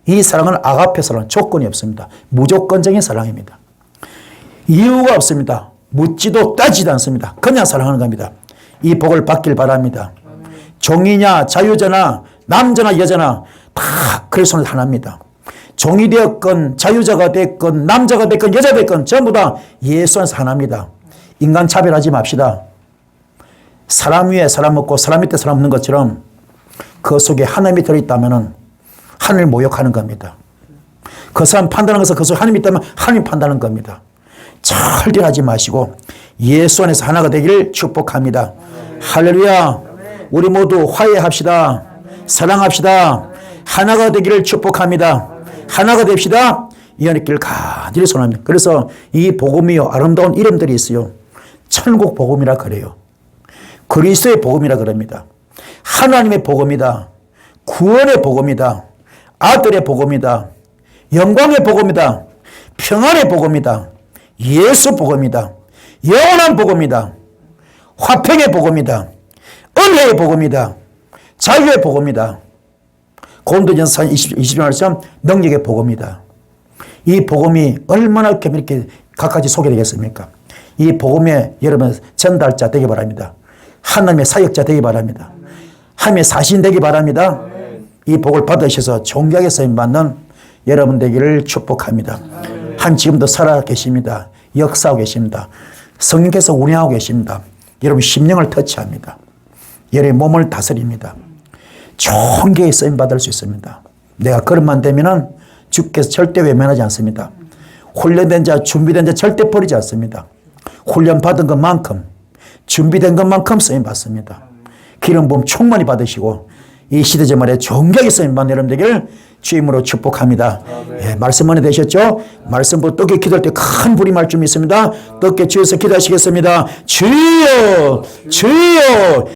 이 사랑은 아가페 사랑, 조건이 없습니다. 무조건적인 사랑입니다. 이유가 없습니다. 묻지도 따지도 않습니다. 그냥 사랑하는 겁니다. 이 복을 받길 바랍니다. 종이냐 자유자나 남자나 여자나 다 그의 손을 하나입니다. 종이 되었건 자유자가 됐건 남자가 됐건 여자가 됐건 전부 다 예수 안에서 하나입니다. 인간 차별하지 맙시다. 사람 위에 사람 없고 사람 밑에 사람 없는 것처럼 그 속에 하나님이 들어있다면 하나님을 모욕하는 겁니다. 그 사람 판단하는 것은 그 속에 하나님이 있다면 하나님 판단하는 겁니다. 절대 하지 마시고 예수 안에서 하나가 되기를 축복합니다. 할렐루야. 우리 모두 화해합시다. 사랑합시다. 하나가 되기를 축복합니다. 하나가 됩시다. 이 안의 길 가지를 소원합니다. 그래서 이 복음이요 아름다운 이름들이 있어요. 천국 복음이라 그래요. 그리스도의 복음이라 그럽니다. 하나님의 복음이다. 구원의 복음이다. 아들의 복음이다. 영광의 복음이다. 평안의 복음이다. 예수 복음이다. 영원한 복음이다. 화평의 복음이다. 은혜의 복음이다. 자유의 복음이다. 고린도전서 20장 능력의 복음이다. 이 복음이 얼마나 이렇게 각가지 소개되겠습니까? 이 복음에 여러분 전달자 되기 바랍니다. 하나님의 사역자 되기 바랍니다. 하나님의 사신 되기 바랍니다. 이 복을 받으셔서 존귀하게 쓰임받는 여러분 되기를 축복합니다. 한 지금도 살아 계십니다. 역사하고 계십니다. 성령께서 운행하고 계십니다. 여러분 심령을 터치합니다. 여러분의 몸을 다스립니다. 좋은 계에 쓰임받을 수 있습니다. 내가 그릇만 되면은 주께서 절대 외면하지 않습니다. 훈련된 자, 준비된 자 절대 버리지 않습니다. 훈련받은 것만큼, 준비된 것만큼 쓰임받습니다. 기름 부음 충만히 받으시고 이 시대제말에 존귀하게 쓰임받는 여러분 되기를 주임으로 축복합니다. 예, 말씀 은혜 되셨죠? 말씀부터 떡에 기도할 때 큰 불이 말 좀 있습니다. 떡에 주여서 기도하시겠습니다. 주여 주여